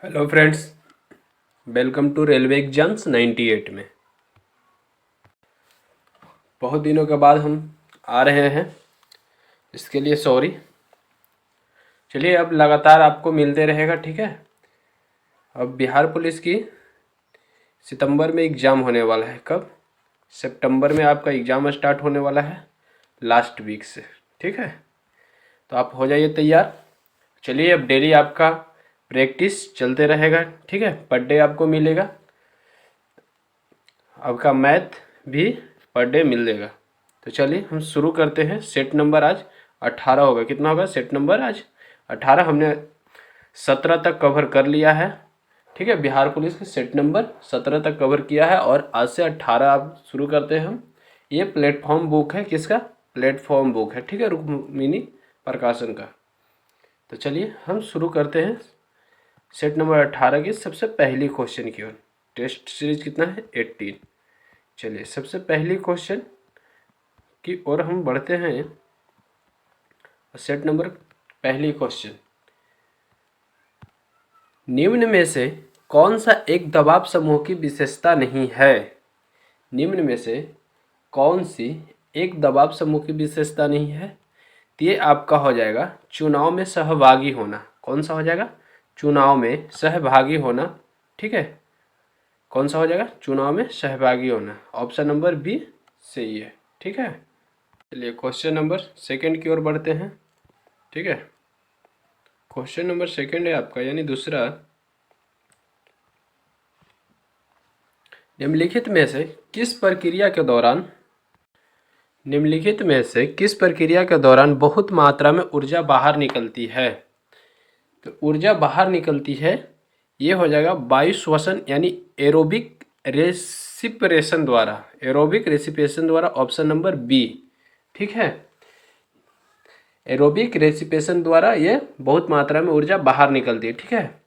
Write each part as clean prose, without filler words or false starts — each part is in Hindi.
Hello friends, welcome to railway exams 98 में। बहुत दिनों के बाद हम आ रहे हैं, इसके लिए सॉरी। चलिए, अब लगातार आपको मिलते रहेगा, ठीक है। अब बिहार पुलिस की सितंबर में एग्ज़ाम होने वाला है। कब? सितंबर में आपका एग्ज़ाम स्टार्ट होने वाला है, लास्ट वीक से, ठीक है। तो आप हो जाइए तैयार। चलिए, अब डेली आपका प्रैक्टिस चलते रहेगा, ठीक है। पर डे आपको मिलेगा, आपका मैथ भी पर डे मिलेगा। तो चलिए हम शुरू करते हैं। सेट नंबर आज 18 होगा। कितना होगा सेट नंबर आज? 18। हमने 17 तक कवर कर लिया है, ठीक है। बिहार पुलिस के सेट नंबर 17 तक कवर किया है और आज से 18 आप शुरू करते हैं हम। ये प्लेटफॉर्म बुक है, किसका? प्लेटफॉर्म बुक है, ठीक है, रुक्मिणी प्रकाशन का। तो चलिए हम शुरू करते हैं सेट नंबर 18 की सबसे पहली क्वेश्चन की ओर। टेस्ट सीरीज कितना है? 18। चलिए सबसे पहली क्वेश्चन की ओर हम बढ़ते हैं। सेट नंबर पहली क्वेश्चन, निम्न में से कौन सा एक दबाव समूह की विशेषता नहीं है? निम्न में से कौन सी एक दबाव समूह की विशेषता नहीं है? तो ये आपका हो जाएगा चुनाव में सहभागी होना। कौन सा हो जाएगा? चुनाव में सहभागी होना, ठीक है। कौन सा हो जाएगा? चुनाव में सहभागी होना। ऑप्शन नंबर बी सही है, ठीक है। चलिए क्वेश्चन नंबर सेकंड की ओर बढ़ते हैं, ठीक है। क्वेश्चन नंबर सेकंड है आपका, यानी दूसरा। निम्नलिखित में से किस प्रक्रिया के दौरान बहुत मात्रा में ऊर्जा बाहर निकलती है? तो ऊर्जा बाहर निकलती है, ये हो जाएगा वायु श्वसन यानी एरोबिक रेसिपिरेशन द्वारा। एरोबिक रेसिपिरेशन द्वारा, ऑप्शन नंबर बी, ठीक है। एरोबिक रेसिपिरेशन द्वारा ये बहुत मात्रा में ऊर्जा बाहर निकलती है, ठीक है।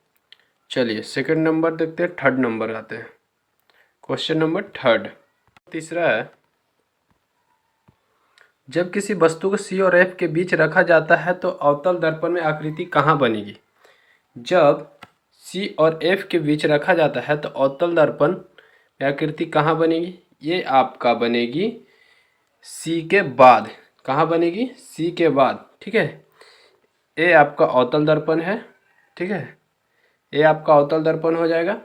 चलिए सेकंड नंबर देखते हैं, थर्ड नंबर आते हैं। क्वेश्चन नंबर थर्ड, तीसरा है, जब किसी वस्तु को सी और एफ के बीच रखा जाता है तो अवतल दर्पण में आकृति कहाँ बनेगी? जब सी और एफ के बीच रखा जाता है तो अवतल दर्पण में आकृति कहाँ बनेगी? ये आपका बनेगी सी के बाद। कहाँ बनेगी? सी के बाद, ठीक है। ये आपका अवतल दर्पण है, ठीक है। ये आपका अवतल दर्पण हो जाएगा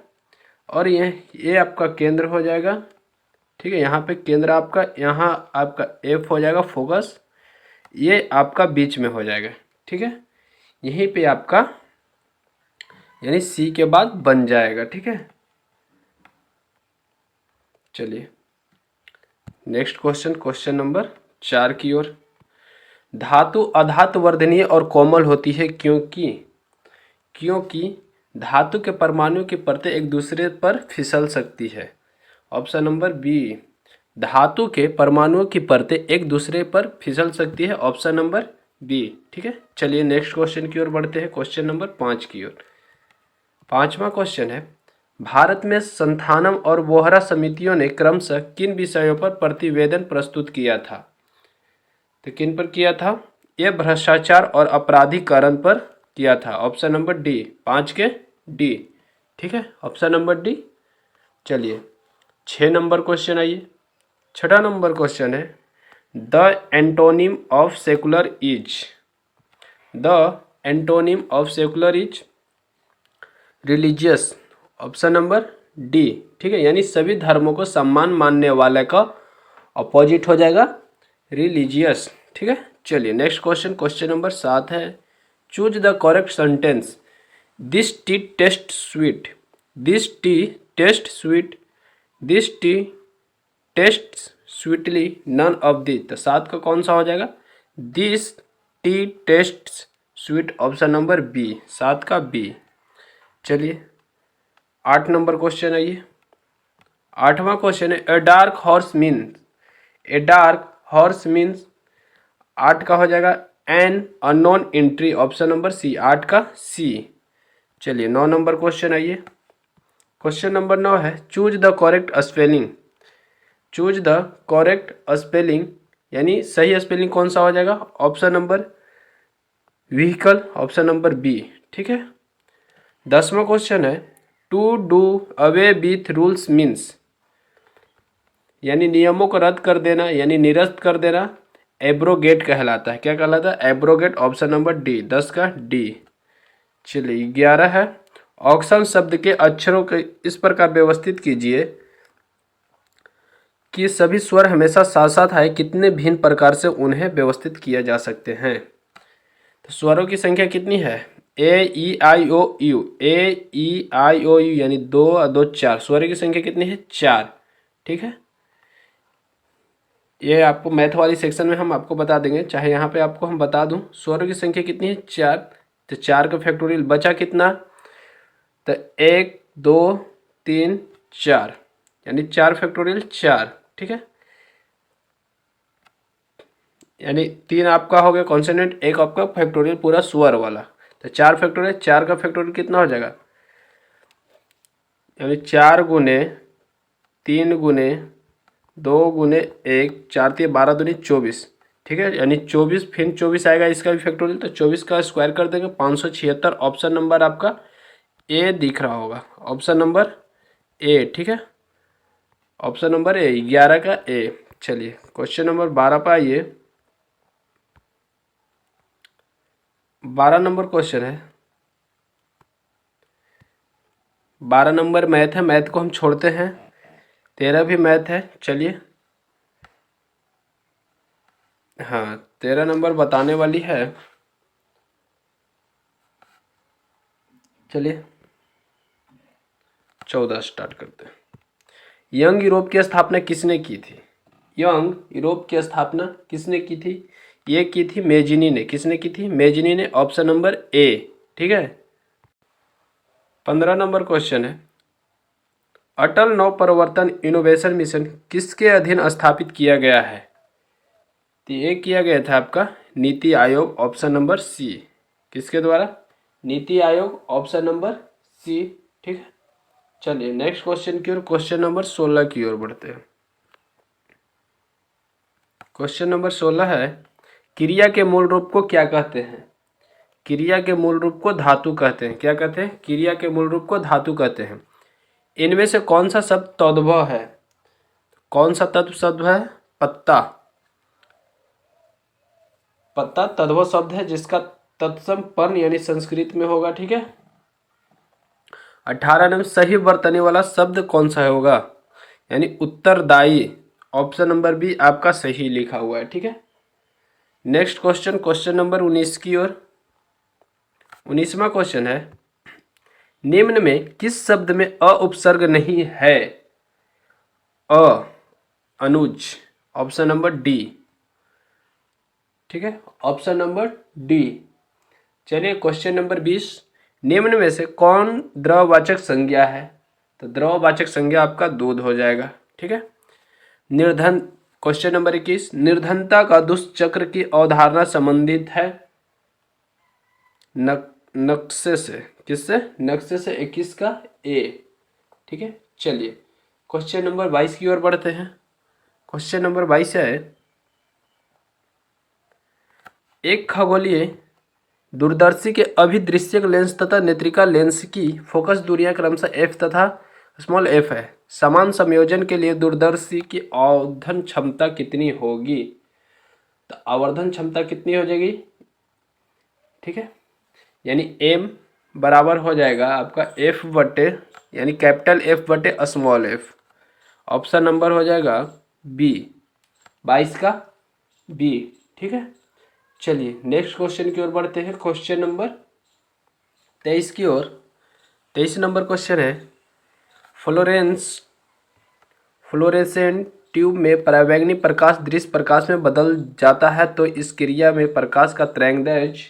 और ये आपका केंद्र हो जाएगा, ठीक है। यहाँ पे केंद्र आपका, यहाँ आपका एफ हो जाएगा फोकस, ये आपका बीच में हो जाएगा, ठीक है। यहीं पे आपका यानी सी के बाद बन जाएगा, ठीक है। चलिए नेक्स्ट क्वेश्चन, क्वेश्चन नंबर 4 की ओर। धातु अधातु वर्धनीय और कोमल होती है क्योंकि धातु के परमाणु की परतें एक दूसरे पर फिसल सकती है। ऑप्शन नंबर बी, धातु के परमाणुओं की परतें एक दूसरे पर फिसल सकती है। ऑप्शन नंबर बी, ठीक है। चलिए नेक्स्ट क्वेश्चन की ओर बढ़ते हैं, क्वेश्चन नंबर 5 की ओर। पांचवा क्वेश्चन है, भारत में संथानम और बोहरा समितियों ने क्रमशः किन विषयों पर प्रतिवेदन प्रस्तुत किया था? तो किन पर किया था? ये भ्रष्टाचार और अपराधीकरण पर किया था। ऑप्शन नंबर डी, 5 के डी, ठीक है। Option number D. चलिए 6 नंबर क्वेश्चन आइए। छठा नंबर क्वेश्चन है, the antonym of secular is. The antonym of secular is religious. Option number D, ठीक है। यानी सभी धर्मों को सम्मान मानने वाले का अपोजिट हो जाएगा रिलीजियस, ठीक है। चलिए नेक्स्ट क्वेश्चन, क्वेश्चन नंबर 7 है, choose the correct sentence. This tea taste sweet. This tea taste sweet. This tea taste sweetly none of this. तो 7 का कौन सा हो जाएगा? This tea taste sweet. Option number B, 7 का बी। चलिए 8 नंबर क्वेश्चन आइए। 8वां क्वेश्चन है, a dark horse means. A dark horse means 8 का हो जाएगा an unknown entry. Option number C, 8 का सी। चलिए 9 नंबर क्वेश्चन आइए। क्वेश्चन नंबर 9 है, choose the correct spelling. Choose the correct spelling यानी सही स्पेलिंग कौन सा हो जाएगा? Option number vehicle, option number B, ठीक है। 10वां क्वेश्चन है to do away with rules means, यानी नियमों को रद्द कर देना यानी निरस्त कर देना एब्रोगेट कहलाता है। क्या कहलाता है? एब्रोगेट। ऑप्शन नंबर डी, 10 का डी। चलिए 11 है ऑक्सन शब्द के अक्षरों के इस प्रकार व्यवस्थित कीजिए कि सभी स्वर हमेशा साथ साथ आए, कितने भिन्न प्रकार से उन्हें व्यवस्थित किया जा सकते हैं। तो स्वरों की संख्या कितनी है? ए ई आई ओ you, A E I O you यानी 2 और 2 4। स्वरों की संख्या कितनी है? 4। ठीक है, ये आपको मैथ वाली सेक्शन में हम आपको बता देंगे, चाहे यहाँ पे आपको हम बता दूं। स्वरों की संख्या कितनी है? 4। तो 4 का फैक्टोरियल बचा कितना? तो 1 2 3 4 यानी 4 फैक्टोरियल 4। ठीक है, यानी 3 आपका हो गया कॉन्सोनेंट, 1 आपका फैक्टोरियल पूरा स्वर वाला। तो 4 फैक्टोरियल, 4 का फैक्टोरियल कितना हो जाएगा? यानी 4 गुने 3 गुने 2 गुने 1, 4 3 12 दूनी 24। ठीक है, यानी 24 फिर 24 आएगा इसका भी फैक्टोरियल, तो 24 का स्क्वायर कर देंगे 576। ऑप्शन नंबर आपका ए दिख रहा होगा, ऑप्शन नंबर ए। ठीक है, ऑप्शन नंबर ए, 11 का ए। चलिए क्वेश्चन नंबर 12 पर आइए। 12 नंबर क्वेश्चन है, 12 नंबर मैथ है, मैथ को हम छोड़ते हैं। 13 भी मैथ है। चलिए हाँ, 13 नंबर बताने वाली है। चलिए 14 स्टार्ट करते हैं। यंग यूरोप की स्थापना किसने की थी? यंग यूरोप की स्थापना किसने की थी? ये की थी मेजिनी ने। किसने की थी? मेजिनी ने। Option number A. ठीक है, 15 नंबर क्वेश्चन है, अटल नव प्रवर्तन इनोवेशन मिशन किसके अधीन स्थापित किया गया है? तो ये किया गया था आपका NITI Aayog. Option number C. किसके द्वारा? NITI Aayog. Option number C. ठीक है, चलिए नेक्स्ट क्वेश्चन की ओर, क्वेश्चन नंबर 16 की ओर बढ़ते हैं। क्वेश्चन नंबर 16 है, क्रिया के मूल रूप को क्या कहते हैं? क्रिया के मूल रूप को धातु कहते हैं। क्या कहते हैं? क्रिया के मूल रूप को धातु कहते हैं। इनमें से कौन सा शब्द तद्भव है? कौन सा तत्व शब्द है? पत्ता। पत्ता तद्भव शब्द है जिसका तत्सम पर्ण यानी संस्कृत में होगा। ठीक है, 18 नंबर सही बरतने वाला शब्द कौन सा होगा? यानी उत्तरदायी। ऑप्शन नंबर बी आपका सही लिखा हुआ है। ठीक है, नेक्स्ट क्वेश्चन, क्वेश्चन नंबर 19 की ओर। 19वां क्वेश्चन है, निम्न में किस शब्द में अ उपसर्ग नहीं है? अ, अनुज। Option number D. ठीक है, ऑप्शन नंबर डी। चलिए क्वेश्चन नंबर 20, निम्न में से कौन द्रववाचक संज्ञा है? तो द्रववाचक संज्ञा आपका दूध हो जाएगा। ठीक है, निर्धन। क्वेश्चन नंबर 21, निर्धनता का दुष्चक्र की अवधारणा संबंधित है नक्शे से। किससे? नक्शे से। 21 का ए। ठीक है, चलिए क्वेश्चन नंबर 22 की ओर बढ़ते हैं। क्वेश्चन नंबर 22 है, एक खगोलीय दूरदर्शी के अभिदृश्यक लेंस तथा नेत्रिका लेंस की फोकस दूरियां क्रमशः एफ तथा स्मॉल एफ है। समान संयोजन के लिए दूरदर्शी की आवर्धन क्षमता कितनी होगी? तो आवर्धन क्षमता कितनी हो जाएगी? ठीक है, यानी एम बराबर हो जाएगा आपका एफ बटे यानी कैपिटल एफ बटे स्मॉल एफ। ऑप्शन नंबर हो जाएगा बी, 22 का बी। ठीक है, चलिए नेक्स्ट क्वेश्चन की ओर बढ़ते हैं। क्वेश्चन नंबर 23 की ओर। 23 नंबर क्वेश्चन है, फ्लोरेसेंट ट्यूब में परावैंगनी प्रकाश दृश्य प्रकाश में बदल जाता है तो इस क्रिया में प्रकाश का तरंगदैर्घ्य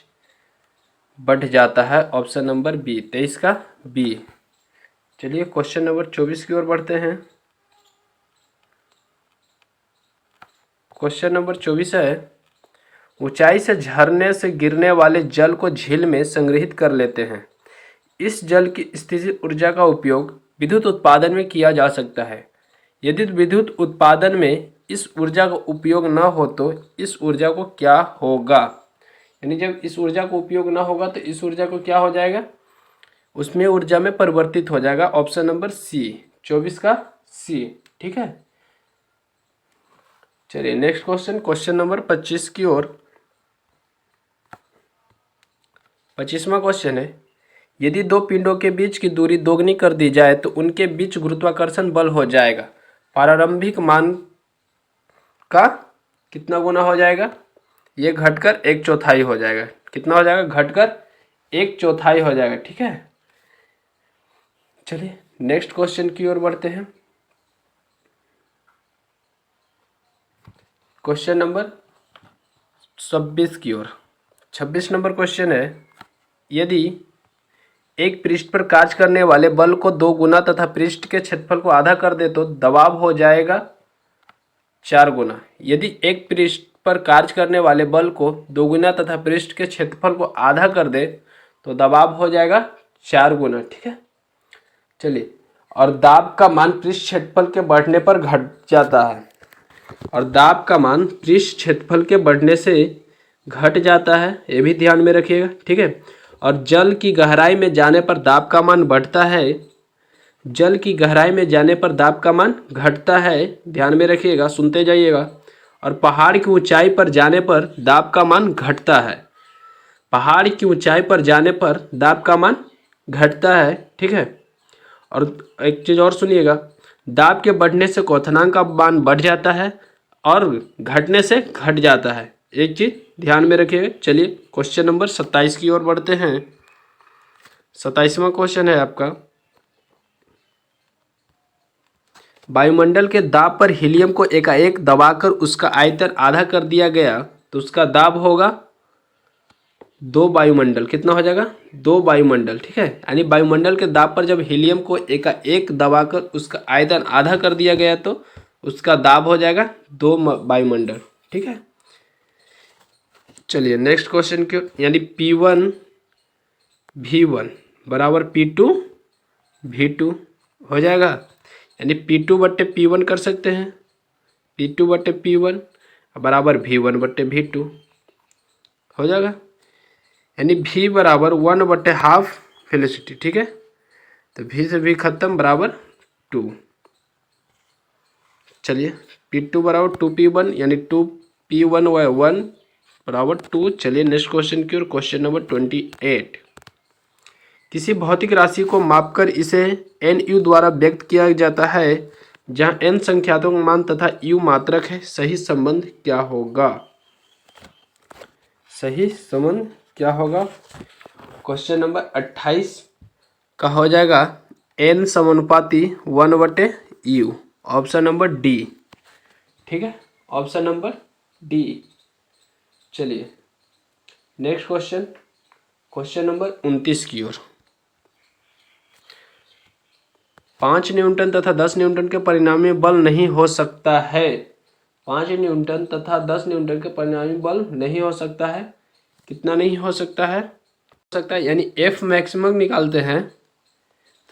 बढ़ जाता है। ऑप्शन नंबर बी, 23 का बी। चलिए क्वेश्चन नंबर 24 की ओर बढ़ते हैं। क्वेश्चन नंबर 24 है, ऊंचाई से झरने से गिरने वाले जल को झील में संग्रहित कर लेते हैं। इस जल की स्थितिज ऊर्जा का उपयोग विद्युत उत्पादन में किया जा सकता है। यदि विद्युत उत्पादन में इस ऊर्जा का उपयोग न हो तो इस ऊर्जा को क्या होगा? यानी जब इस ऊर्जा को उपयोग न होगा तो इस ऊर्जा को क्या हो जाएगा? उसमें ऊर्जा में परिवर्तित हो जाएगा। ऑप्शन नंबर सी, 24 का सी। ठीक है, चलिए नेक्स्ट क्वेश्चन, क्वेश्चन नंबर 25 की ओर। 25वां क्वेश्चन है, यदि दो पिंडों के बीच की दूरी दोगुनी कर दी जाए तो उनके बीच गुरुत्वाकर्षण बल हो जाएगा प्रारंभिक मान का कितना गुना हो जाएगा? ये घटकर 1/4 हो जाएगा। कितना हो जाएगा? घटकर 1/4 हो जाएगा। ठीक है, चलिए नेक्स्ट क्वेश्चन की ओर बढ़ते हैं। क्वेश्चन नंबर 26 की ओर। 26 नंबर क्वेश्चन है, यदि एक पृष्ठ पर कार्य करने वाले बल को 2 गुना तथा पृष्ठ के क्षेत्रफल को आधा कर दे तो दबाव हो जाएगा 4 गुना। यदि एक पृष्ठ पर कार्य करने वाले बल को 2 गुना तथा पृष्ठ के क्षेत्रफल को आधा कर दे तो दबाव हो जाएगा 4 गुना। ठीक है, चलिए, और दाब का मान पृष्ठ क्षेत्रफल के बढ़ने पर घट जाता है, और दाब का मान पृष्ठ क्षेत्रफल के बढ़ने से घट जाता है, ये भी ध्यान में रखिएगा। ठीक है, और जल की गहराई में जाने पर दाब का मान बढ़ता है, जल की गहराई में जाने पर दाब का मान घटता है, ध्यान में रखिएगा, सुनते जाइएगा। और पहाड़ की ऊंचाई पर जाने पर दाब का मान घटता है, पहाड़ की ऊंचाई पर जाने पर दाब का मान घटता है। ठीक है, और एक चीज़ और सुनिएगा, दाब के बढ़ने से क्वथनांक का मान बढ़ जाता है और घटने से घट जाता है, एक चीज़ ध्यान में रखिएगा। चलिए क्वेश्चन नंबर 27 की ओर बढ़ते हैं। 27वां क्वेश्चन है आपका, वायुमंडल के दाब पर हीलियम को एकाएक दबाकर उसका आयतन आधा कर दिया गया तो उसका दाब होगा 2 वायुमंडल। कितना हो जाएगा? 2 वायुमंडल। ठीक है, यानी वायुमंडल के दाब पर जब हीलियम को एकाएक दबाकर उसका आयतन आधा कर दिया गया तो उसका दाब हो जाएगा 2 वायुमंडल। ठीक है, चलिए नेक्स्ट क्वेश्चन क्यों, यानी P1 V1 बराबर P2 V2 हो जाएगा, यानी P2/P1 कर सकते हैं, P2/P1 बराबर V1/V2 हो जाएगा, यानी V बराबर 1/2 वेलोसिटी। ठीक है, तो V से V खत्म बराबर 2। चलिए P2 बराबर 2P1 यानी 2P1/1 बराबर 2। चलिए नेक्स्ट क्वेश्चन की ओर, क्वेश्चन नंबर 28। किसी भौतिक राशि को मापकर इसे NU द्वारा व्यक्त किया जाता है जहाँ N संख्यात्मक मान तथा U मात्रक है, सही संबंध क्या होगा? सही संबंध क्या होगा? क्वेश्चन नंबर 28 का हो जाएगा N समानुपाती 1/U, ऑप्शन नंबर डी। ठीक है, ऑप्शन नंबर डी। चलिए नेक्स्ट क्वेश्चन, क्वेश्चन नंबर 29 की ओर। 5 न्यूटन तथा 10 न्यूटन के परिणामी बल नहीं हो सकता है। 5 न्यूटन तथा 10 न्यूटन के परिणामी बल नहीं हो सकता है। कितना नहीं हो सकता है? हो सकता है, यानी F मैक्सिमम निकालते हैं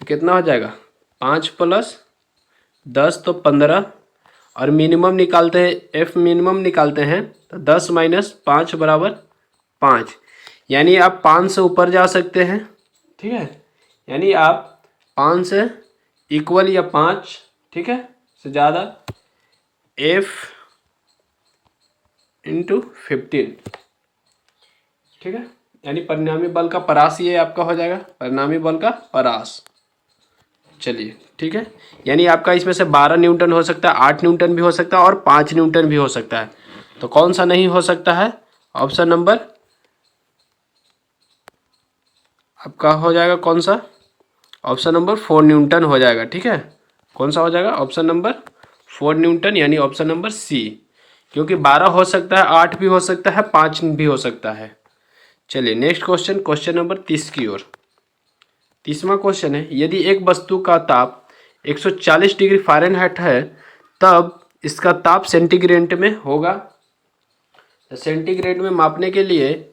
तो कितना हो जाएगा? 5 + 10 तो 15, और मिनिमम निकालते हैं, F मिनिमम निकालते हैं तो 10 - 5 बराबर 5, यानी आप 5 से ऊपर जा सकते हैं। ठीक है, यानी आप 5 से इक्वल या 5, ठीक है, से ज़्यादा F × 15। ठीक है, यानी परिणामी बल का परास ये आपका हो जाएगा, परिणामी बल का परास। चलिए ठीक है, यानी आपका इसमें से 12 न्यूटन हो सकता है, 8 न्यूटन भी हो सकता है और 5 न्यूटन भी हो सकता है। तो कौन सा नहीं हो सकता है? ऑप्शन नंबर आपका हो जाएगा कौन सा? ऑप्शन नंबर 4 न्यूटन हो जाएगा। ठीक है, कौन सा हो जाएगा? ऑप्शन नंबर 4 न्यूटन, यानी ऑप्शन नंबर सी, क्योंकि 12 हो सकता है, 8 भी हो सकता है, 5 भी हो सकता है। चलिए नेक्स्ट क्वेश्चन, क्वेश्चन नंबर 30 की ओर। 30वां क्वेश्चन है, यदि एक वस्तु का ताप 140 डिग्री फ़ारेनहाइट है तब इसका ताप सेंटीग्रेड में होगा। सेंटीग्रेड में मापने के लिए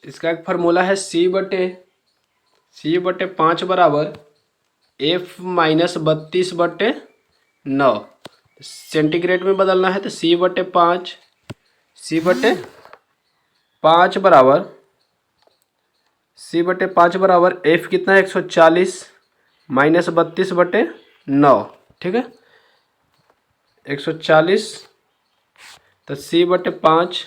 इसका एक फार्मूला है C/5 बराबर F - 32/9। सेंटीग्रेड में बदलना है तो C/5 बराबर c/5 बराबर f कितना है 140 माइनस 32/9, ठीक है 140, तो c/5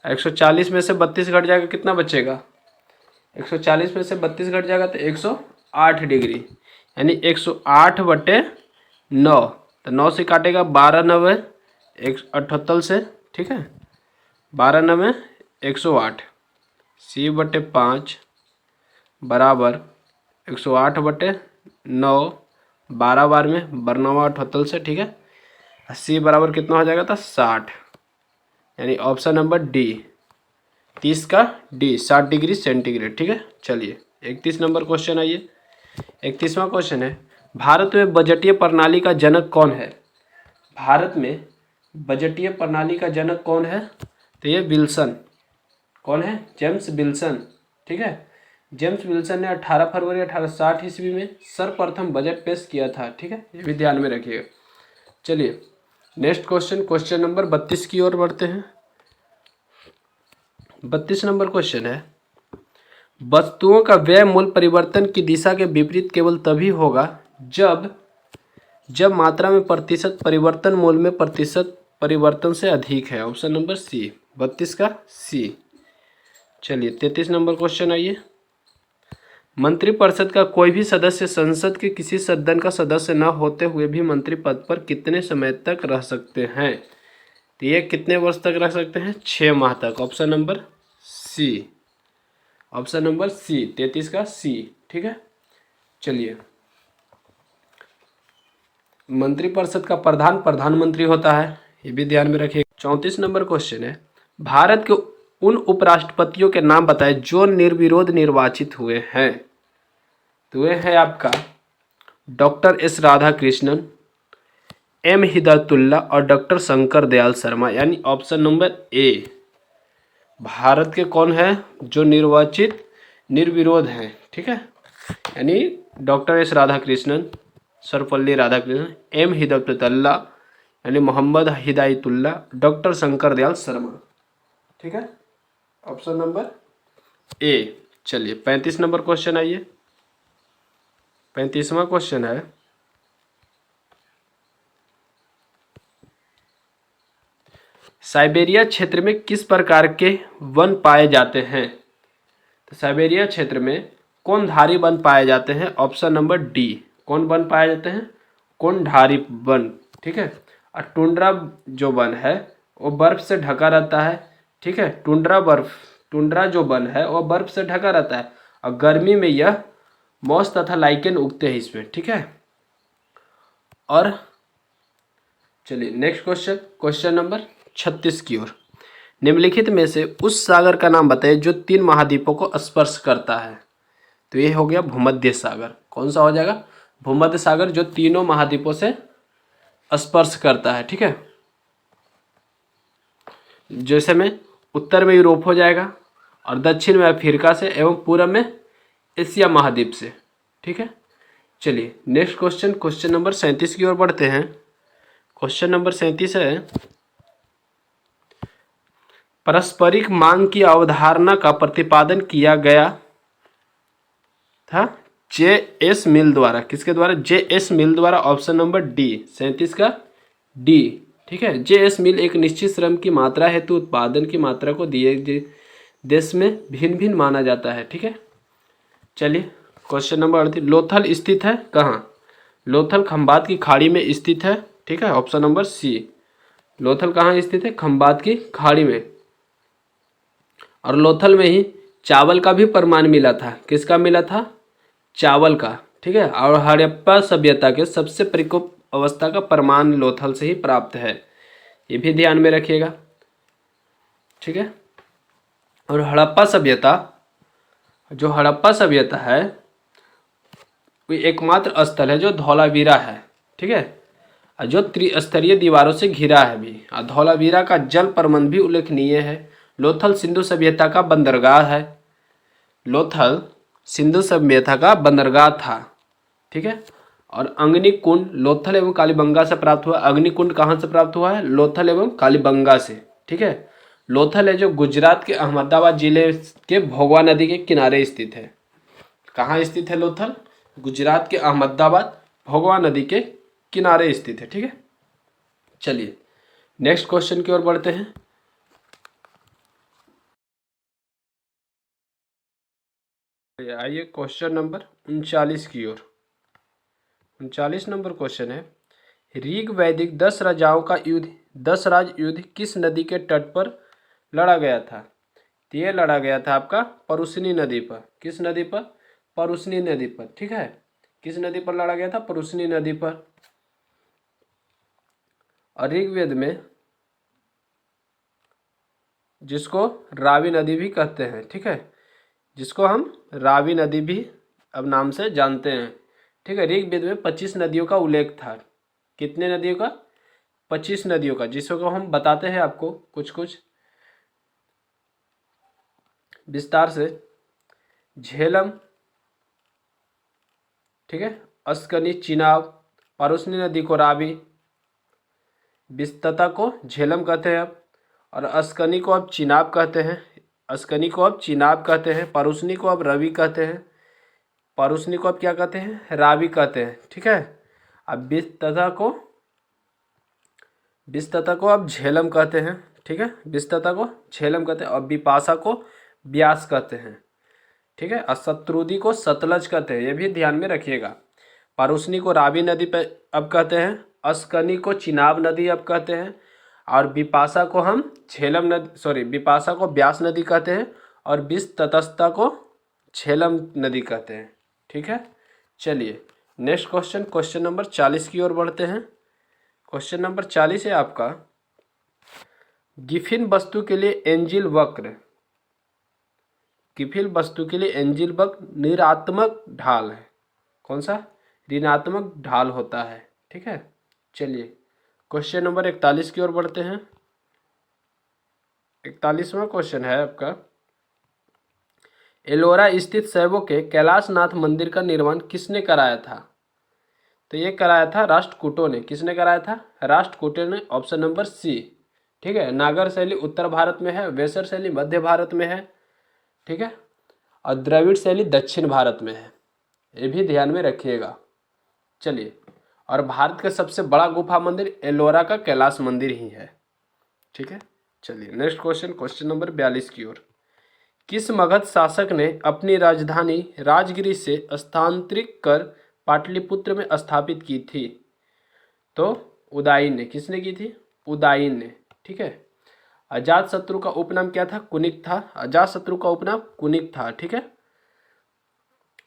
140 में से 32 घट जाएगा, कितना बचेगा 140 में से 32 घट जाएगा तो 108 डिग्री, यानी 108/9, तो 9 से काटेगा 12×9 178 से, ठीक है 12×9 108, c/5 बराबर 108/9, 12 बार में 12×9 से, ठीक है c बराबर कितना हो जाएगा था 60, यानी ऑप्शन नंबर डी 30 का डी 60 डिग्री सेंटीग्रेड, ठीक है। चलिए 31 नंबर क्वेश्चन आइए। 31वां क्वेश्चन है, भारत में बजटीय प्रणाली का जनक कौन है? भारत में बजटीय प्रणाली का जनक कौन है? तो ये विल्सन, कौन है? जेम्स विल्सन, ठीक है जेम्स विल्सन ने 18 फरवरी 1860 ईस्वी में सर्वप्रथम बजट पेश किया था, ठीक है ये भी ध्यान में रखिएगा। चलिए नेक्स्ट क्वेश्चन, क्वेश्चन नंबर 32 की ओर बढ़ते हैं। 32 नंबर क्वेश्चन है, वस्तुओं का व्यय मूल्य परिवर्तन की दिशा के विपरीत केवल तभी होगा जब मात्रा में प्रतिशत परिवर्तन मूल्य में प्रतिशत परिवर्तन से अधिक है। ऑप्शन नंबर सी, 32 का सी। चलिए 33 नंबर क्वेश्चन आइए। मंत्रिपरिषद का कोई भी सदस्य संसद के किसी सदन का सदस्य न होते हुए भी मंत्री पद पर कितने समय तक रह सकते हैं? तो ये कितने वर्ष तक रह सकते हैं? 6 माह तक। Option number C, option number C 33 का सी, ठीक है। चलिए मंत्रिपरिषद का प्रधान प्रधानमंत्री होता है, ये भी ध्यान में रखिए। 34 नंबर क्वेश्चन है, भारत के उन उपराष्ट्रपतियों के नाम बताएं जो निर्विरोध निर्वाचित हुए हैं। तो वे है आपका doctor S Radhakrishnan, M Hidayatullah और डॉक्टर शंकर दयाल शर्मा, यानी ऑप्शन नंबर ए भारत के कौन है जो निर्वाचित निर्विरोध हैं, ठीक है यानी doctor S Radhakrishnan, Sarvepalli Radhakrishnan, M Hidayatullah यानी मोहम्मद हिदायतुल्ला, डॉक्टर शंकर दयाल शर्मा, ठीक है ऑप्शन नंबर ए। चलिए 35 नंबर क्वेश्चन आइए। 35वां क्वेश्चन है, साइबेरिया क्षेत्र में किस प्रकार के वन पाए जाते हैं? तो साइबेरिया क्षेत्र में कोणधारी वन पाए जाते हैं। ऑप्शन नंबर डी, कौन वन पाए जाते हैं? कोणधारी वन, ठीक है। और टुंड्रा जो वन है वो बर्फ से ढका रहता है, ठीक है टुंड्रा जो वन है वो बर्फ से ढका रहता है और गर्मी में यह मॉस तथा लाइकेन उगते हैं इसमें, ठीक है। और चलिए नेक्स्ट क्वेश्चन, क्वेश्चन नंबर 36 की ओर, निम्नलिखित में से उस सागर का नाम बताइए जो 3 महाद्वीपों को स्पर्श करता है। तो ये हो गया भूमध्य सागर। कौन सा हो जाएगा? भूमध्य सागर, जो तीनों महाद्वीपों से स्पर्श करता है, ठीक है। जैसे में उत्तर में यूरोप हो जाएगा और दक्षिण में अफ्रीका से एवं पूर्व में एशिया महाद्वीप से, ठीक है। चलिए नेक्स्ट क्वेश्चन, क्वेश्चन नंबर 37 की ओर बढ़ते हैं। क्वेश्चन नंबर 37 है, पारस्परिक मांग की अवधारणा का प्रतिपादन किया गया था जे.एस. मिल द्वारा। किसके द्वारा? जे.एस. मिल द्वारा। ऑप्शन नंबर डी, 37 का डी, ठीक है। जे.एस. मिल एक निश्चित श्रम की मात्रा हेतु उत्पादन की मात्रा को दिए देश में भिन्न भिन्न माना जाता है, ठीक है। चलिए क्वेश्चन नंबर 38, लोथल स्थित है कहाँ? लोथल खंबात की खाड़ी में स्थित है, ठीक है ऑप्शन नंबर सी। लोथल कहाँ स्थित है? खंबात की खाड़ी में। और लोथल में ही चावल का भी प्रमाण मिला था। किसका मिला था? चावल का, ठीक है। और हड़प्पा सभ्यता के सबसे परिकोप अवस्था का प्रमाण लोथल से ही प्राप्त है, ये भी ध्यान में रखिएगा, ठीक है। और हड़प्पा सभ्यता, जो हड़प्पा सभ्यता है वो एकमात्र स्थल है जो धौलावीरा है, ठीक है, और जो त्रिस्तरीय दीवारों से घिरा है भी। और धौलावीरा का जल प्रबंध भी उल्लेखनीय है। लोथल सिंधु सभ्यता का बंदरगाह है। लोथल सिंधु सभ्यता का बंदरगाह था, ठीक है। और अग्निकुंड लोथल एवं कालीबंगा से प्राप्त हुआ। अग्निकुंड कहाँ से प्राप्त हुआ है? लोथल एवं कालीबंगा से, ठीक है। लोथल है जो गुजरात के अहमदाबाद जिले के भोगवा नदी के किनारे स्थित है। कहाँ स्थित है लोथल? गुजरात के अहमदाबाद भोगवा नदी के किनारे स्थित है। ठीक है, चलिए नेक्स्ट क्वेश्चन की ओर बढ़ते हैं। आइए क्वेश्चन नंबर 39 की ओर। 39 नंबर क्वेश्चन है, ऋग वैदिक 10 राजाओं का युद्ध 10 राज युद्ध किस नदी के तट पर लड़ा गया था? तो ये लड़ा गया था आपका परुशनी नदी पर। किस नदी पर? परुशनी नदी पर। ठीक है, किस नदी पर लड़ा गया था? परुशनी नदी पर। और ऋग्वेद में जिसको रावी नदी भी कहते हैं, ठीक है, जिसको हम रावी नदी भी अब नाम से जानते हैं। ठीक है, ऋग्वेद में 25 नदियों का उल्लेख था। कितने नदियों का? 25 नदियों का, जिसको हम बताते हैं आपको कुछ कुछ विस्तार से। झेलम, ठीक है, अस्कनी, चिनाब, परुशनी नदी को रावी, बिस्तता को झेलम कहते हैं अब, और अस्कनी को अब चिनाब कहते हैं। अस्कनी को अब चिनाब कहते हैं। परुशनी को अब रवि कहते हैं। परुशनी को अब क्या कहते हैं? रावी कहते हैं। ठीक है, अब बिस्तता को अब झेलम कहते हैं। ठीक है, बिस्तता को झेलम कहते हैं। और बिपाशा को ब्यास कहते हैं। ठीक है, और शत्रुदी को सतलज कहते हैं। ये भी ध्यान में रखिएगा। परुशनी को रावी नदी पे अब कहते हैं, अस्कनी को चिनाब नदी अब कहते हैं, और बिपाशा को हम झेलम नदी बिपाशा को ब्यास नदी कहते हैं, और बिस्ततस्ता को झेलम नदी कहते हैं। ठीक है, चलिए नेक्स्ट क्वेश्चन, क्वेश्चन नंबर 40 की ओर बढ़ते हैं। क्वेश्चन नंबर 40 है आपका, गिफिन वस्तु के लिए एंजिल वक्र, गिफिन वस्तु के लिए एंजिल वक्र ऋणात्मक ढाल है। कौन सा? ऋणात्मक ढाल होता है। ठीक है, चलिए क्वेश्चन नंबर 41 की ओर बढ़ते हैं। 41वां क्वेश्चन है आपका, एलोरा स्थित शैवों के कैलाशनाथ मंदिर का निर्माण किसने कराया था? तो ये कराया था राष्ट्रकूटों ने। किसने कराया था? राष्ट्रकूटों ने। Option number C. ठीक है, नागर शैली उत्तर भारत में है, वेसर शैली मध्य भारत में है, ठीक है, और द्रविड़ शैली दक्षिण भारत में है। ये भी ध्यान में रखिएगा। चलिए, और भारत का सबसे बड़ा गुफा मंदिर एलोरा का कैलाश मंदिर ही है। ठीक है, चलिए नेक्स्ट क्वेश्चन, क्वेश्चन नंबर 42 की ओर। किस मगध शासक ने अपनी राजधानी राजगिरी से स्थानांतरित कर पाटलिपुत्र में स्थापित की थी? तो उदयन ने। किसने की थी? उदयन ने। ठीक है, अजातशत्रु का उपनाम क्या था? कुनिक था। अजातशत्रु का उपनाम कुनिक था। ठीक है,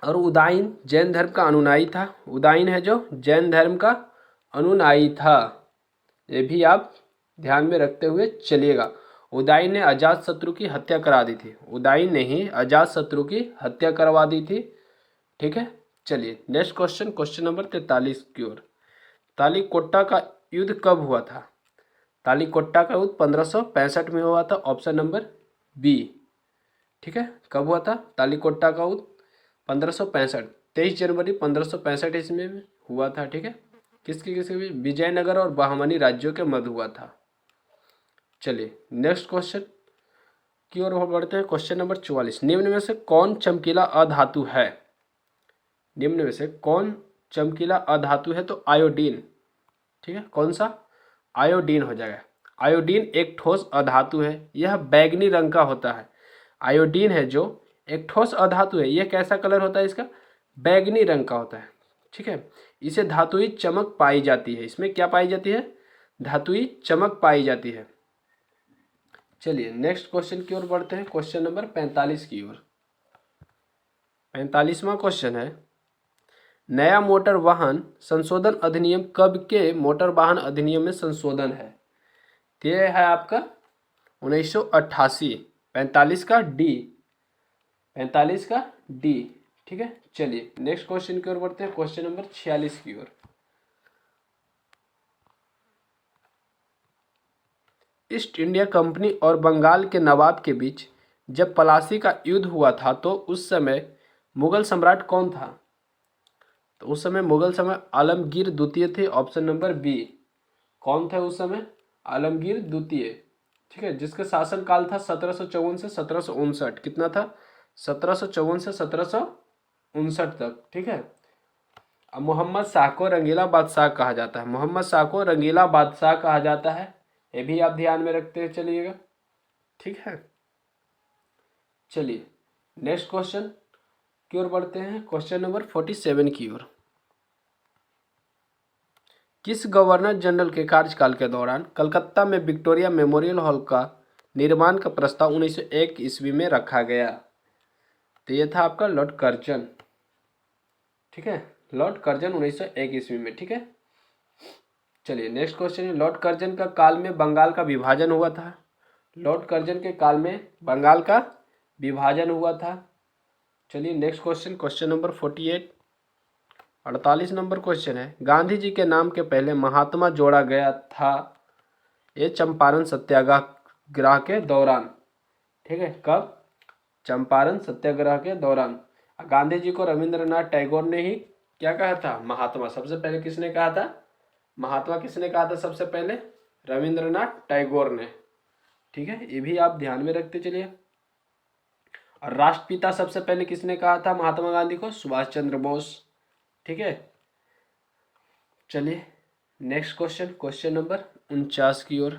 और उदयन जैन धर्म का अनुयायी था। उदयन है जो जैन धर्म का अनुयायी था। ये भी आप ध्यान में रखते हुए चलिएगा। उदयन ने अजातशत्रु की हत्या करा दी थी। उदयन ने ही अजातशत्रु की हत्या करवा दी थी। ठीक है, चलिए नेक्स्ट क्वेश्चन, क्वेश्चन नंबर 43 की ओर। तालीकोट्टा का युद्ध कब हुआ था? तालीकोट्टा का युद्ध 1565 में हुआ था। Option number B. ठीक है, कब हुआ था तालीकोट्टा का युद्ध? 1565, 23 जनवरी 1565 ईस्वी में हुआ था। ठीक है, किसके किसके बीच? विजयनगर और बहमनी राज्यों के मध्य हुआ था। चलिए नेक्स्ट क्वेश्चन की ओर बढ़ते हैं। क्वेश्चन नंबर 44, निम्न में से कौन चमकीला अधातु है? निम्न में से कौन चमकीला अधातु है? तो आयोडीन। ठीक है, कौन सा? आयोडीन हो जाएगा। आयोडीन एक ठोस अधातु है। यह बैगनी रंग का होता है। आयोडीन है जो एक ठोस अधातु है। यह कैसा कलर होता है इसका? बैगनी रंग का होता है। ठीक है, इसे धातुई चमक पाई जाती है। इसमें क्या पाई जाती है? धातुई चमक पाई जाती है। चलिए नेक्स्ट क्वेश्चन की ओर बढ़ते हैं, क्वेश्चन नंबर 45 की ओर। 45वां क्वेश्चन है, नया मोटर वाहन संशोधन अधिनियम कब के मोटर वाहन अधिनियम में संशोधन है? ये है आपका 1988। 45 का डी। 45 का डी। ठीक है, चलिए नेक्स्ट क्वेश्चन की ओर बढ़ते हैं, क्वेश्चन नंबर 46 की ओर। ईस्ट इंडिया कंपनी और बंगाल के नवाब के बीच जब पलासी का युद्ध हुआ था तो उस समय मुगल सम्राट कौन था? तो उस समय मुगल सम्राट आलमगीर द्वितीय थे। Option number B. कौन थे उस समय? आलमगीर द्वितीय। ठीक है, जिसका शासन काल था 1754 से 1759, कितना था 1754 से 1759 तक। ठीक है, अब मोहम्मद शाह को रंगीला बादशाह कहा जाता है, मोहम्मद शाह को रंगीला बादशाह कहा जाता है, ये भी आप ध्यान में रखते चलिएगा। ठीक है, चलिए नेक्स्ट क्वेश्चन की ओर बढ़ते हैं, क्वेश्चन नंबर 47 की ओर। किस गवर्नर जनरल के कार्यकाल के दौरान कलकत्ता में विक्टोरिया मेमोरियल हॉल का निर्माण का प्रस्ताव 1901 ईस्वी में रखा गया? तो ये था आपका लॉर्ड कर्जन। ठीक है, लॉर्ड कर्जन 1901 ईस्वी में। ठीक है, चलिए नेक्स्ट क्वेश्चन है, लॉर्ड कर्जन का काल में बंगाल का विभाजन हुआ था, लॉर्ड कर्जन के काल में बंगाल का विभाजन हुआ था। चलिए next question, question number 48, 48 number question है, गांधी जी के नाम के पहले महात्मा जोड़ा गया था, ये चंपारण सत्याग्रह के दौरान। ठीक है, कब? चंपारण सत्याग्रह के दौरान। गांधी जी को रविंद्रनाथ टैगोर ने ही क्या कहा था? महात्मा। सबसे पहले किसने कहा था महात्मा? किसने कहा था सबसे पहले? रविंद्रनाथ टैगोर ने। ठीक है, ये भी आप ध्यान में रखते चलिए। और राष्ट्रपिता सबसे पहले किसने कहा था महात्मा गांधी को? सुभाष चंद्र बोस। ठीक है, चलिए नेक्स्ट क्वेश्चन, क्वेश्चन नंबर 49 की ओर।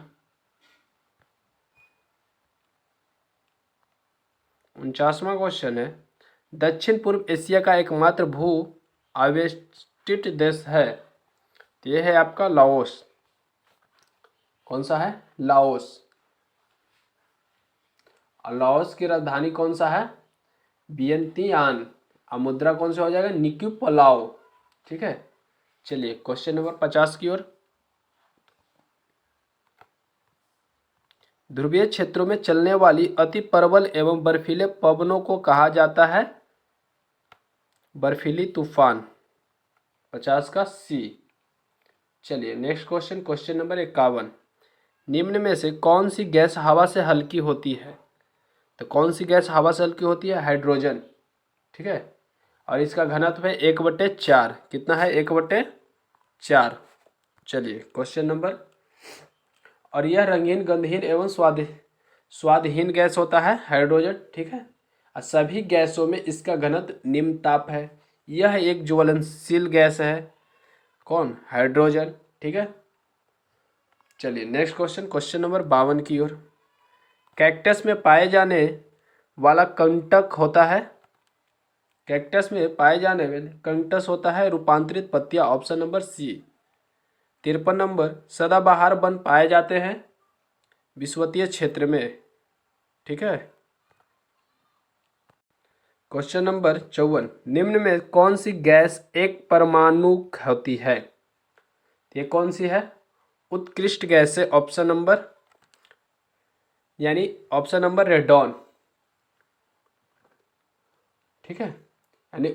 49वां क्वेश्चन है, दक्षिण पूर्व एशिया का एकमात्र भू आवेष्टित देश है, तो यह है आपका लाओस। कौन सा है? लाओस। और लाओस की राजधानी कौन सा है? वियंतियान। और मुद्रा कौन सा हो जाएगा? निक्यू पलाओ। ठीक है, चलिए क्वेश्चन नंबर 50 की ओर। ध्रुवीय क्षेत्रों में चलने वाली अति प्रबल एवं बर्फीले पवनों को कहा जाता है? बर्फीली तूफान। 50 का सी। चलिए नेक्स्ट क्वेश्चन, क्वेश्चन नंबर 51, निम्न में से कौन सी गैस हवा से हल्की होती है? तो कौन सी गैस हवा से हल्की होती है? हाइड्रोजन। ठीक है, और इसका घनत्व है 1/4। कितना है? 1/4। चलिए क्वेश्चन नंबर, और यह रंगीन, गंधहीन एवं स्वादहीन गैस होता है हाइड्रोजन। ठीक है, और सभी गैसों में इसका घनत्व निम्न ताप है। यह एक ज्वलनशील गैस है। कौन? हाइड्रोजन। ठीक है, चलिए नेक्स्ट क्वेश्चन, क्वेश्चन नंबर 52 की ओर। कैक्टस में पाए जाने वाला कंटक होता है? कैक्टस में पाए जाने वाले कंटस होता है रूपांतरित पत्तियां। Option number C. 53 नंबर, सदाबहार वन पाए जाते हैं विषुवतीय क्षेत्र में। ठीक है, क्वेश्चन नंबर 54, निम्न में कौन सी गैस एक परमाणु होती है? ये कौन सी है? उत्कृष्ट गैस है। ऑप्शन नंबर, यानी ऑप्शन नंबर रेडॉन। ठीक है, यानी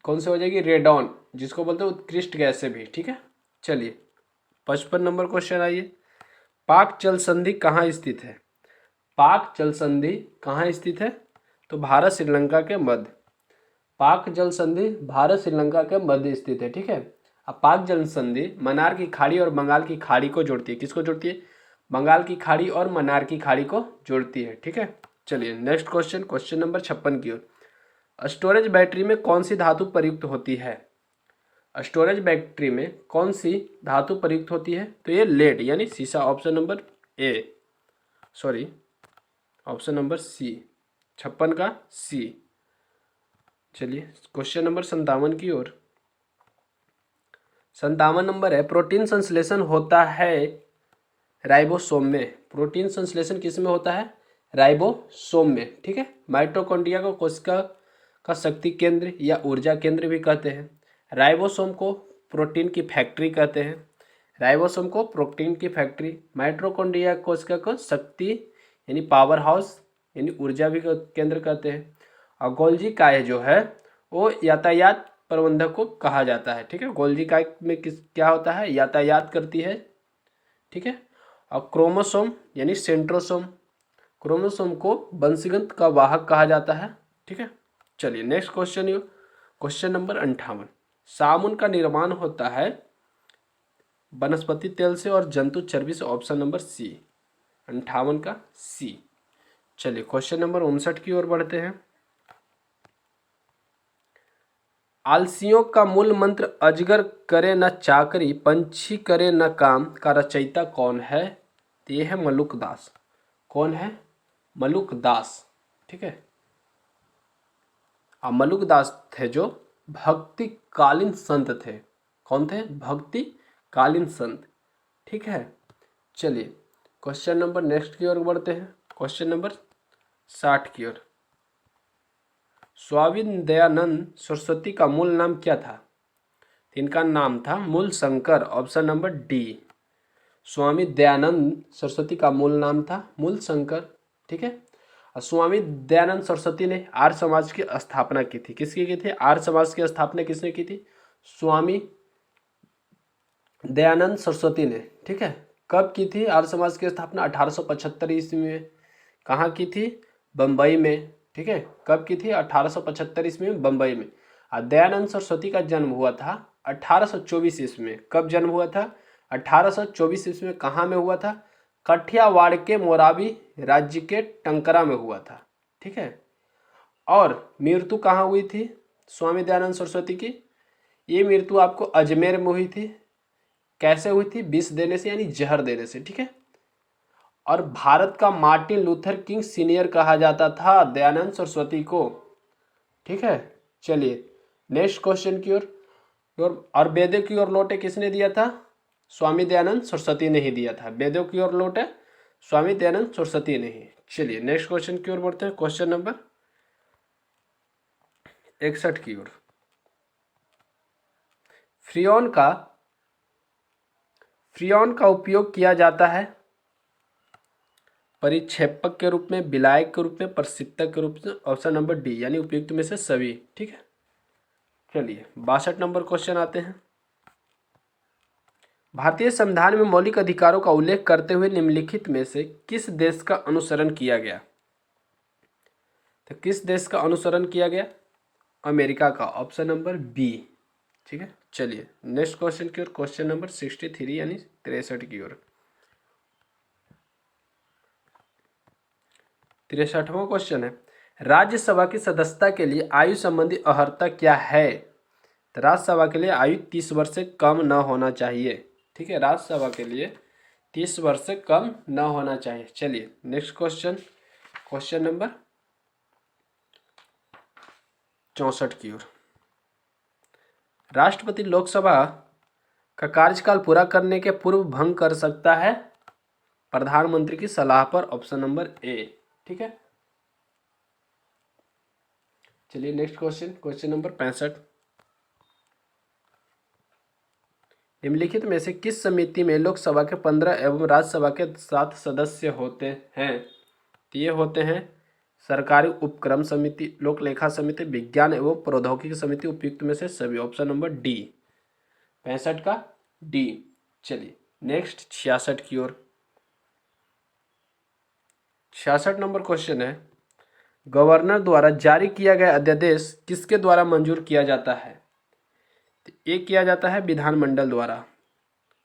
कौन सी हो जाएगी? रेडॉन, जिसको बोलते हैं उत्कृष्ट गैस है भी। ठीक है, चलिए 55 नंबर क्वेश्चन आइए, पाक जल संधि कहाँ स्थित है? पाक जल संधि कहाँ स्थित है? तो भारत श्रीलंका के मध्य। पाक जल संधि भारत श्रीलंका के मध्य स्थित है। ठीक है, अब पाक जल संधि मन्नार की खाड़ी और बंगाल की खाड़ी को जोड़ती है। किसको जोड़ती है? बंगाल की खाड़ी और मन्नार की खाड़ी को जोड़ती है। ठीक है, चलिए नेक्स्ट क्वेश्चन, क्वेश्चन नंबर 56 की ओर। स्टोरेज बैटरी में कौन सी धातु प्रयुक्त होती है? स्टोरेज बैटरी में कौन सी धातु प्रयुक्त होती है? तो ये लेड यानी सीसा। Option number A, sorry option number C, 56 का सी। चलिए क्वेश्चन नंबर 57 की ओर। 57 नंबर है, प्रोटीन संश्लेषण होता है राइबोसोम में। प्रोटीन संश्लेषण किस में होता है? राइबोसोम में। ठीक है, माइटोकॉन्ड्रिया को कोशिका का शक्ति केंद्र या ऊर्जा केंद्र भी कहते हैं। राइबोसोम को प्रोटीन की फैक्ट्री कहते हैं। राइबोसोम को प्रोटीन की फैक्ट्री, माइटोकॉन्ड्रिया कोशिका को शक्ति यानी पावर हाउस यानी ऊर्जा भी केंद्र कहते हैं। और गोल्जी काय जो है वो यातायात प्रबंधक को कहा जाता है। ठीक है, गोल्जी काय में क्या होता है? यातायात करती है। ठीक है, और क्रोमोसोम यानी सेंट्रोसोम, क्रोमोसोम को वंशगत का वाहक कहा जाता है। ठीक है, चलिए नेक्स्ट क्वेश्चन, क्वेश्चन नंबर 58, साबुन का निर्माण होता है वनस्पति तेल से और जंतु चर्बी से। ऑप्शन नंबर सी, 58 का सी। चलिए क्वेश्चन नंबर 59 की ओर बढ़ते हैं। आलसियों का मूल मंत्र अजगर करे न चाकरी, पंछी करे न काम का रचयिता कौन है? तो ये है मलुकदास। कौन है? मलुकदास। ठीक है। मलुकदास थे जो भक्ति कालीन संत थे। कौन थे? भक्ति कालीन संत। ठीक है। चलिए क्वेश्चन नंबर नेक्स्ट की ओर बढ़ते हैं। क्वेश्चन नंबर 60 की ओर। स्वामी दयानंद सरस्वती का मूल नाम क्या था? इनका नाम था Mool Shankar. Option number D. Swami Dayanand Saraswati का मूल नाम था मूल शंकर। ठीक है। और स्वामी दयानंद सरस्वती ने आर्य समाज की स्थापना की थी। किसकी की थी? आर्य समाज की स्थापना किसने की थी? स्वामी दयानंद सरस्वती ने। ठीक है। कब की थी आर्य समाज की स्थापना? 1875 ईस्वी में। कहाँ की थी? बम्बई में। ठीक है। कब की थी? 1875 ईस्वी में बम्बई में। और दयानंद सरस्वती का जन्म हुआ था 1824 ईस्वी में। कब जन्म हुआ था? 1824 ईस्वी में। कहाँ में हुआ था? कठियावाड़ के मोराबी राज्य के टंकरा में हुआ था। ठीक है। और मृत्यु कहाँ हुई थी स्वामी दयानंद सरस्वती की? ये मृत्यु आपको अजमेर में हुई थी। कैसे हुई थी? विष देने से, यानी जहर देने से। ठीक है। और भारत का मार्टिन लूथर किंग सीनियर कहा जाता था दयानंद सरस्वती को। ठीक है। चलिए नेक्स्ट क्वेश्चन की ओर। और वेदों की ओर लौटे किसने दिया था? स्वामी दयानंद सरस्वती ने ही दिया था। वेदों की ओर लौटे स्वामी दयानंद सरस्वती ने ही। चलिए नेक्स्ट क्वेश्चन की ओर बढ़ते हैं। क्वेश्चन नंबर 61 की ओर। फ्रियोन का उपयोग किया जाता है परिक्षेपक के रूप में, विलायक के रूप में, प्रसिद्धक के रूप में। ऑप्शन नंबर डी, यानी उपयुक्त में से सभी। ठीक है। चलिए 62 नंबर क्वेश्चन आते हैं। भारतीय संविधान में मौलिक अधिकारों का उल्लेख करते हुए निम्नलिखित में से किस देश का अनुसरण किया गया? तो किस देश का अनुसरण किया गया? अमेरिका का। Option number B. ठीक है। चलिए नेक्स्ट क्वेश्चन की ओर। क्वेश्चन नंबर 63 यानी 63 की ओर। 63वां क्वेश्चन है, राज्यसभा की सदस्यता के लिए आयु संबंधी अर्हता क्या है? तो राज्यसभा के लिए आयु 30 वर्ष से कम न होना चाहिए। ठीक है। राज्यसभा के लिए 30 वर्ष से कम न होना चाहिए। चलिए नेक्स्ट क्वेश्चन। क्वेश्चन नंबर 64 की ओर। राष्ट्रपति लोकसभा का कार्यकाल पूरा करने के पूर्व भंग कर सकता है प्रधानमंत्री की सलाह पर। Option number A. ठीक है। चलिए नेक्स्ट क्वेश्चन। Question number 65। निम्नलिखित में से किस समिति में लोकसभा के 15 एवं राज्यसभा के 7 सदस्य होते हैं? तो ये होते हैं सरकारी उपक्रम समिति, लोक लेखा समिति, विज्ञान एवं प्रौद्योगिकी समिति। उपयुक्त में से सभी। Option number D. 65 का डी। चलिए नेक्स्ट 66 की ओर। 66 नंबर क्वेश्चन है, गवर्नर द्वारा जारी किया गया अध्यादेश किसके द्वारा मंजूर किया जाता है? तो ये किया जाता है विधानमंडल द्वारा।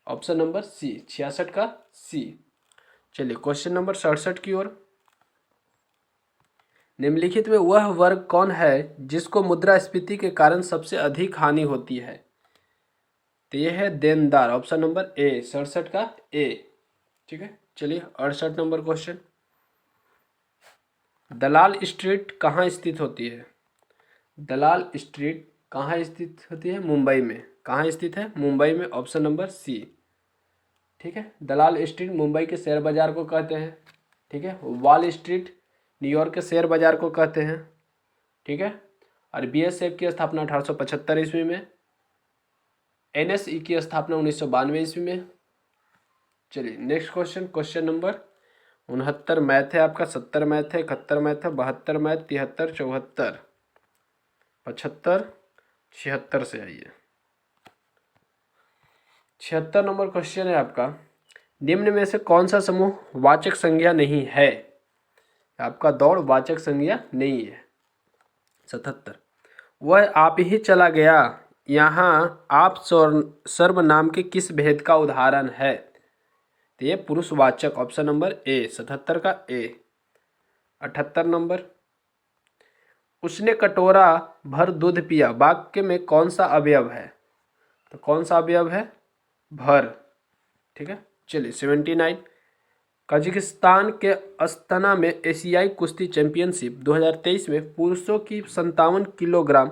ऑप्शन नंबर सी। 66 का सी। चलिए क्वेश्चन नंबर 67 की ओर। निम्नलिखित में वह वर्ग कौन है जिसको मुद्रास्फीति के कारण सबसे अधिक हानि होती है? तो यह है देनदार। ऑप्शन नंबर ए। 67 का ए। ठीक है। चलिए 68 नंबर क्वेश्चन, दलाल स्ट्रीट कहाँ स्थित होती है? दलाल स्ट्रीट कहाँ स्थित होती है? मुंबई में। कहाँ स्थित है? मुंबई में। Option number C. ठीक है। दलाल स्ट्रीट मुंबई के शेयर बाजार को कहते हैं। ठीक है। वॉल स्ट्रीट न्यूयॉर्क के शेयर बाजार को कहते हैं। ठीक है। और बीएसएफ की स्थापना 1875 ईस्वी में, एनएसई की स्थापना 1992 ईस्वी में। चलिए next question. Question number 69 math है आपका, 70 मैथ है, 71 मैथ है, 72 मैथ, 73, 74, 75, 76 से आइए। 76 नंबर क्वेश्चन है आपका, निम्न में से कौन सा समूह वाचक संज्ञा नहीं है? आपका दौड़ वाचक संज्ञा नहीं है। 77, वह आप ही चला गया यहाँ आप सर्वनाम के किस भेद का उदाहरण है? तो ये पुरुषवाचक, ऑप्शन नंबर ए, 77 का ए। 78 नंबर, उसने कटोरा भर दूध पिया, वाक्य में कौन सा अवयव है? तो कौन सा अवयव है? भर। ठीक है, चलिए 79, कजाकिस्तान के अस्ताना में एशियाई कुश्ती चैंपियनशिप 2023 में पुरुषों की 57 किलोग्राम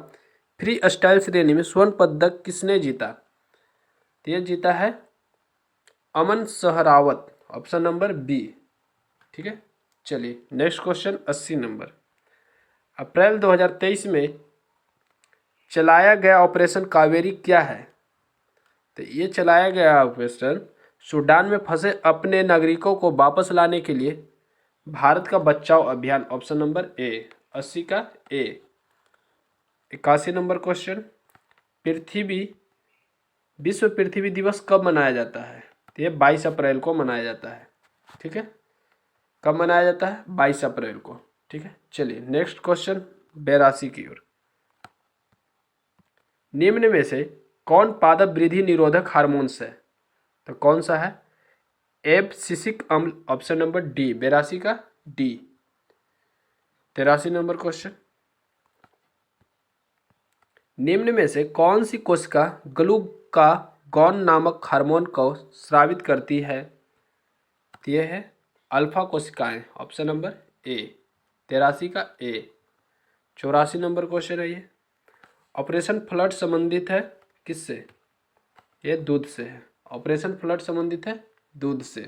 फ्री स्टाइल श्रेणी में स्वर्ण पदक किसने जीता? तो ये जीता है अमन सहरावत, ऑप्शन नंबर बी। ठीक है, चलिए नेक्स्ट क्वेश्चन 80 नंबर, अप्रैल 2023 में चलाया गया ऑपरेशन कावेरी क्या है? तो ये चलाया गया ऑपरेशन सूडान में फंसे अपने नागरिकों को वापस लाने के लिए भारत का बचाव अभियान, ऑप्शन नंबर ए, 80 का ए। 81 नंबर क्वेश्चन, पृथ्वी विश्व पृथ्वी दिवस कब मनाया जाता है? तो ये 22 अप्रैल को मनाया जाता है। ठीक है, कब मनाया जाता है? 22 अप्रैल को। ठीक है, चलिए नेक्स्ट क्वेश्चन 82 की ओर, निम्न में से कौन पादप वृद्धि निरोधक हार्मोन्स है? तो कौन सा है? एब्सिसिक अम्ल, ऑप्शन नंबर डी, 82 का डी। 83 नंबर क्वेश्चन, निम्न में से कौन सी कोशिका ग्लूकागॉन नामक हार्मोन को स्रावित करती है? तो ये है अल्फा कोशिकाएं, ऑप्शन नंबर ए, 83 का ए। 84 नंबर क्वेश्चन है ये, ऑपरेशन फ्लड संबंधित है किससे? ये दूध से है। ऑपरेशन फ्लड संबंधित है दूध से।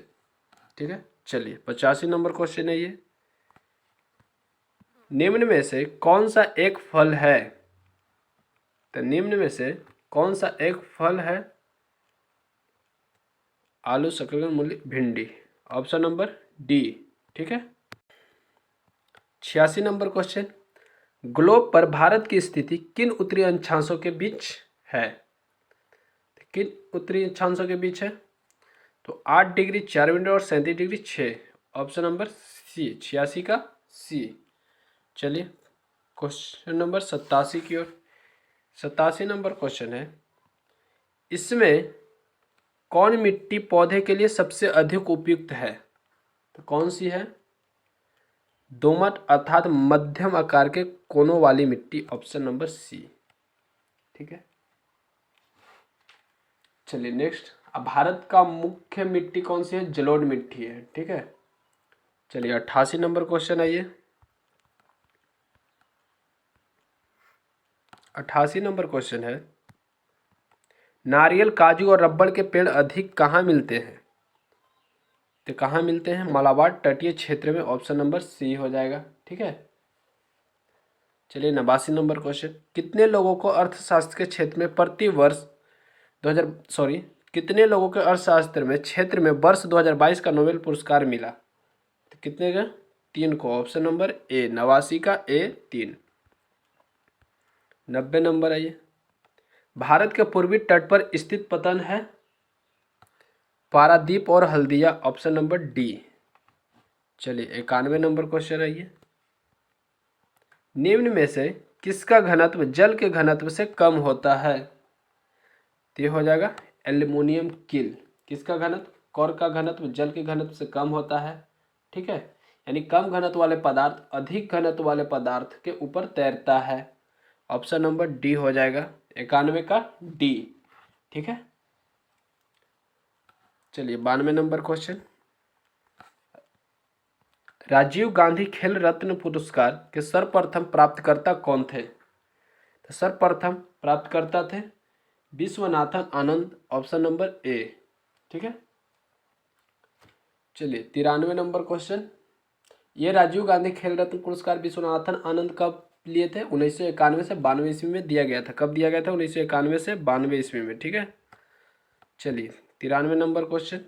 ठीक है, चलिए 85 नंबर क्वेश्चन है ये, निम्न में से कौन सा एक फल है? तो निम्न में से कौन सा एक फल है? आलू, शकरकंद, मूली, भिंडी, ऑप्शन नंबर डी। ठीक है, 86 नंबर क्वेश्चन, ग्लोब पर भारत की स्थिति किन उत्तरी अक्षांशों के बीच है? किन उत्तरी अक्षांशों के बीच है? तो 8 डिग्री 4 मिनट और 37 डिग्री 6, ऑप्शन नंबर सी, 86 का सी। चलिए क्वेश्चन नंबर 87 की ओर, 87 नंबर क्वेश्चन है, इसमें कौन मिट्टी पौधे के लिए सबसे अधिक उपयुक्त है? तो कौन सी है? दोमट अर्थात मध्यम आकार के कोनों वाली मिट्टी, ऑप्शन नंबर सी। ठीक है, चलिए नेक्स्ट, अब भारत का मुख्य मिट्टी कौन सी है? जलोढ़ मिट्टी है। ठीक है, चलिए 88 नंबर क्वेश्चन है ये, 88 नंबर क्वेश्चन है, नारियल, काजू और रबड़ के पेड़ अधिक कहाँ मिलते हैं? तो कहाँ मिलते हैं? मलाबार तटीय क्षेत्र में, ऑप्शन नंबर सी हो जाएगा। ठीक है, चलिए 89 नंबर क्वेश्चन, कितने लोगों को अर्थशास्त्र के क्षेत्र में प्रति वर्ष कितने लोगों के अर्थशास्त्र में क्षेत्र में वर्ष 2022 का नोबेल पुरस्कार मिला? तो कितने का? 3 को, ऑप्शन नंबर ए, 89 का ए, 3। 90 नंबर है ये, भारत के पूर्वी तट पर स्थित पतन है पारादीप और हल्दिया, ऑप्शन नंबर डी। चलिए 91 नंबर क्वेश्चन है ये, निम्न में से किसका घनत्व जल के घनत्व से कम होता है? तो ये हो जाएगा एल्युमिनियम किल। किसका घनत्व? कौर का घनत्व जल के घनत्व से कम होता है। ठीक है, यानी कम घनत्व वाले पदार्थ अधिक घनत्व वाले पदार्थ के ऊपर तैरता है, ऑप्शन नंबर डी हो जाएगा, 91 का डी। ठीक है, चलिए 92 नंबर क्वेश्चन, राजीव गांधी खेल रत्न पुरस्कार के सर्वप्रथम प्राप्तकर्ता कौन थे? तो सर्वप्रथम प्राप्तकर्ता थे Viswanathan Anand, option number A. ठीक है, चलिए 93 नंबर क्वेश्चन, ये राजीव गांधी खेल रत्न पुरस्कार विश्वनाथन आनंद कब लिए थे? 1991 से 92 ईस्वी में दिया गया था। कब दिया गया था? 1991 से 92 ईस्वी में। ठीक है, चलिए 93 नंबर क्वेश्चन,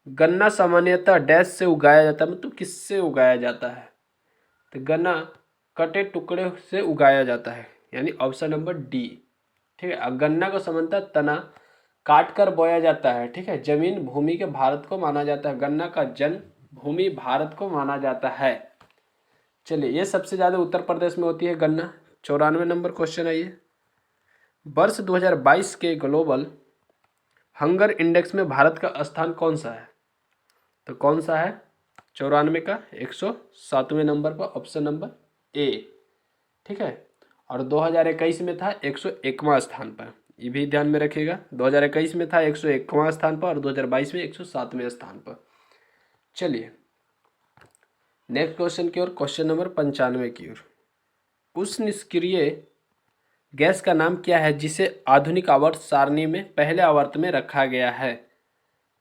गन्ना सामान्यतः डैश से उगाया जाता है, मतलब किससे उगाया जाता है? तो गन्ना कटे टुकड़े से उगाया जाता है, यानी ऑप्शन नंबर डी। ठीक है, अब गन्ना को सामान्यतः तना काट कर बोया जाता है। ठीक है, जमीन भूमि के भारत को माना जाता है, गन्ना का जन्म भूमि भारत को माना जाता है। चलिए, ये सबसे ज़्यादा उत्तर प्रदेश में होती है गन्ना। 94 नंबर क्वेश्चन है ये, वर्ष 2022 के ग्लोबल हंगर इंडेक्स में भारत का स्थान कौन सा है? तो कौन सा है 94 का 107वें नंबर पर, ऑप्शन नंबर ए। ठीक है, और 2021 में था 101वां स्थान पर, ये भी ध्यान में रखिएगा। 2021 में था 101वां स्थान पर और 2022 में 107वें स्थान पर। चलिए नेक्स्ट क्वेश्चन की ओर, क्वेश्चन नंबर 95 की ओर। उस निष्क्रिय गैस का नाम क्या है जिसे आधुनिक आवर्त सारणी में पहले आवर्त में रखा गया है?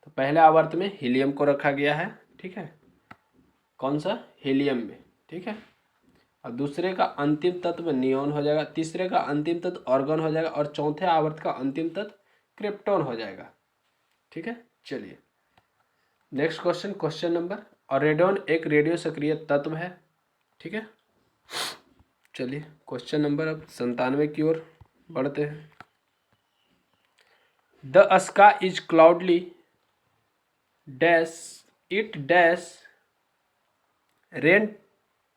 तो पहले आवर्त में हीलियम को रखा गया है। ठीक है, कौन सा? हीलियम में। ठीक है, और दूसरे का अंतिम तत्व नियोन हो जाएगा, तीसरे का अंतिम तत्व ऑर्गन हो जाएगा, और चौथे आवर्त का अंतिम तत्व क्रिप्टॉन हो जाएगा। ठीक है, चलिए नेक्स्ट क्वेश्चन, क्वेश्चन नंबर। और रेडॉन एक रेडियो सक्रिय तत्व है। ठीक है, चलिए क्वेश्चन नंबर अब 97 की ओर बढ़ते हैं। The sky is cloudly dash it dash rain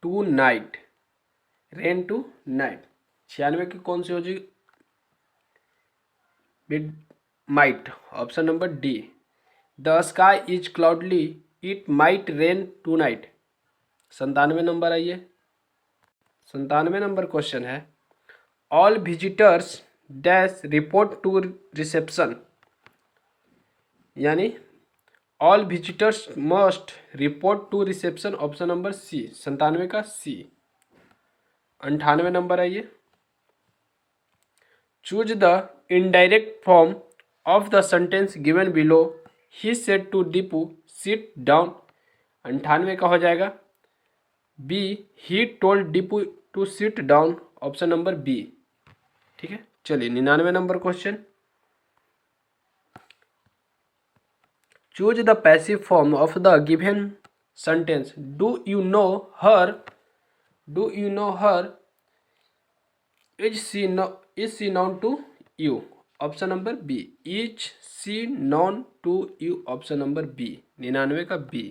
tonight, rain tonight. 96 की कौन सी हो जाएगी? Mid might, option number D. The sky is cloudly it might rain tonight. 97 number आइए, 97 नंबर क्वेश्चन है। All visitors dash report to reception, यानी all visitors must report to reception, option number C. 97 का सी। 98 नंबर आइए। Choose the indirect form of the sentence given below, he said to Deepu sit down. 98 का हो जाएगा B, he told Deepu to sit down, option number B. ठीक है, चलिए 99 number question. Choose the passive form of the given sentence, do you know her, do you know her, is she known to you, option number B. Is she known to you, option number B. 99 का बी।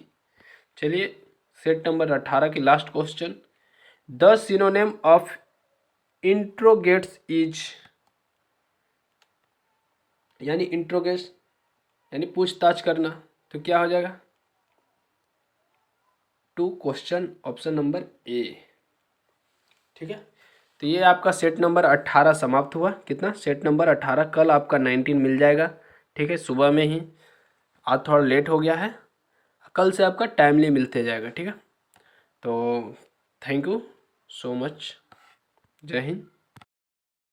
चलिए सेट नंबर 18 की last question. The synonym of interrogates is, यानी इंट्रोगेट्स यानी पूछताछ करना, तो क्या हो जाएगा? To question, option number A. ठीक है, तो ये आपका सेट नंबर 18 समाप्त हुआ। कितना? Set number 18। कल आपका 19 मिल जाएगा। ठीक है, सुबह में ही, आज थोड़ा लेट हो गया है, कल से आपका टाइमली मिलते जाएगा। ठीक है, तो थैंक यू सो मच, जय हिंद।